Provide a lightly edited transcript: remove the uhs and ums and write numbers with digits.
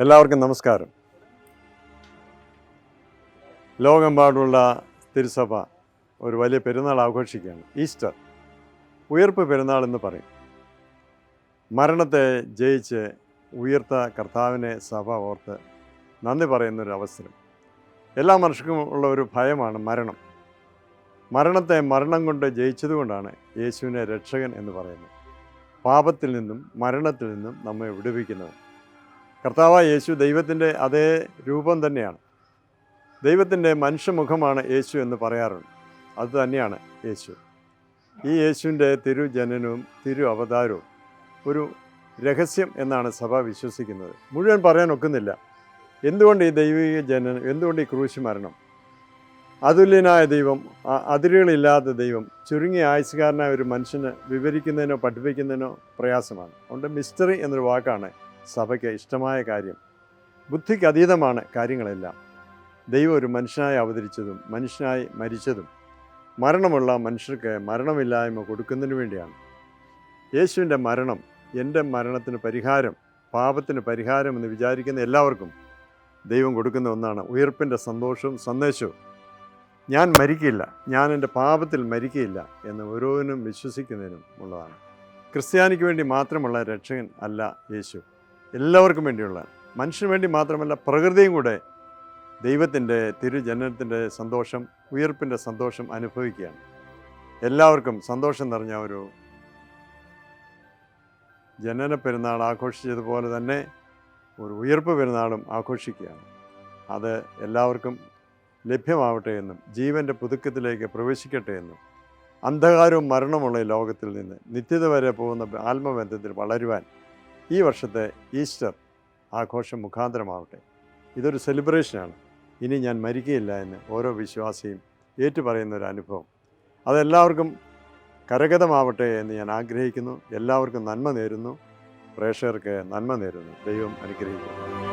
എല്ലാവർക്കും നമസ്കാരം. ലോകമെമ്പാടുമുള്ള തിരുസഭ ഒരു വലിയ പെരുന്നാൾ ആഘോഷിക്കുകയാണ്. ഈസ്റ്റർ, ഉയർപ്പ് പെരുന്നാൾ എന്ന് പറയും. മരണത്തെ ജയിച്ച് ഉയർത്ത കർത്താവിനെ സഭ ഓർത്ത് നന്ദി പറയുന്നൊരു അവസരം. എല്ലാ മനുഷ്യർക്കും ഉള്ള ഒരു ഭയമാണ് മരണം. മരണത്തെ മരണം കൊണ്ട് ജയിച്ചതുകൊണ്ടാണ് യേശുവിനെ രക്ഷകൻ എന്ന് പറയുന്നത്. പാപത്തിൽ നിന്നും മരണത്തിൽ നിന്നും നമ്മെ വിടുവിക്കുന്നത്. കർത്താവായ യേശു ദൈവത്തിൻ്റെ അതേ രൂപം തന്നെയാണ്. ദൈവത്തിൻ്റെ മനുഷ്യമുഖമാണ് യേശു എന്ന് പറയാറുണ്ട്. അത് തന്നെയാണ് യേശു. ഈ യേശുവിൻ്റെ തിരുജനനവും തിരു അവതാരവും ഒരു രഹസ്യം എന്നാണ് സഭ വിശ്വസിക്കുന്നത്. മുഴുവൻ പറയാൻ ഒക്കുന്നില്ല. എന്തുകൊണ്ട് ഈ ദൈവിക ജനനം, എന്തുകൊണ്ട് ഈ ക്രൂശ് മരണം? അതുല്യനായ ദൈവം, അതിരുകളില്ലാത്ത ദൈവം, ചുരുങ്ങിയ ആയുസ്സുകാരനായ ഒരു മനുഷ്യന് വിവരിക്കുന്നതിനോ പഠിപ്പിക്കുന്നതിനോ പ്രയാസമാണ്. അതുകൊണ്ട് മിസ്റ്ററി എന്നൊരു വാക്കാണ് സഭയ്ക്ക് ഇഷ്ടമായ കാര്യം. ബുദ്ധിക്ക് അതീതമാണ് കാര്യങ്ങളെല്ലാം. ദൈവം ഒരു മനുഷ്യനായി അവതരിച്ചതും മനുഷ്യനായി മരിച്ചതും മരണമുള്ള മനുഷ്യർക്ക് മരണമില്ലായ്മ കൊടുക്കുന്നതിന് വേണ്ടിയാണ്. യേശുവിൻ്റെ മരണം എൻ്റെ മരണത്തിന് പരിഹാരം, പാപത്തിന് പരിഹാരം എന്ന് വിചാരിക്കുന്ന എല്ലാവർക്കും ദൈവം കൊടുക്കുന്ന ഒന്നാണ് ഉയർപ്പിൻ്റെ സന്തോഷവും സന്ദേശവും. ഞാൻ മരിക്കില്ല, ഞാൻ എൻ്റെ പാപത്തിൽ മരിക്കുകയില്ല എന്ന് ഓരോന്നും വിശ്വസിക്കുന്നതിനും ഉള്ളതാണ്. ക്രിസ്ത്യാനിക്ക് വേണ്ടി മാത്രമുള്ള രക്ഷകൻ അല്ല യേശു, എല്ലാവർക്കും വേണ്ടിയുള്ള, മനുഷ്യന് വേണ്ടി മാത്രമല്ല പ്രകൃതിയും കൂടെ ദൈവത്തിൻ്റെ തിരുജനനത്തിൻ്റെ സന്തോഷം, ഉയർപ്പിൻ്റെ സന്തോഷം അനുഭവിക്കുകയാണ്. എല്ലാവർക്കും സന്തോഷം നിറഞ്ഞ ഒരു ജനന പെരുന്നാൾ ആഘോഷിച്ചതുപോലെ തന്നെ ഒരു ഉയർപ്പ് പെരുന്നാളും ആഘോഷിക്കുകയാണ്. അത് എല്ലാവർക്കും ലഭ്യമാവട്ടെ എന്നും ജീവൻ്റെ പുതുക്കത്തിലേക്ക് പ്രവേശിക്കട്ടെ എന്നും അന്ധകാരവും മരണമുള്ള ഈ ലോകത്തിൽ നിന്ന് നിത്യത വരെ പോകുന്ന ആത്മബന്ധത്തിൽ വളരുവാൻ ഈ വർഷത്തെ ഈസ്റ്റർ ആഘോഷം മുഖാന്തരമാവട്ടെ. ഇതൊരു സെലിബ്രേഷനാണ്. ഇനി ഞാൻ മരിക്കുകയില്ല എന്ന് ഓരോ വിശ്വാസിയും ഏറ്റുപറയുന്ന ഒരു അനുഭവം. അതെല്ലാവർക്കും കരഗതമാവട്ടെ എന്ന് ഞാൻ ആഗ്രഹിക്കുന്നു. എല്ലാവർക്കും നന്മ നേരുന്നു. പ്രേക്ഷകർക്ക് നന്മ നേരുന്നു. ദൈവം അനുഗ്രഹിക്കുന്നു.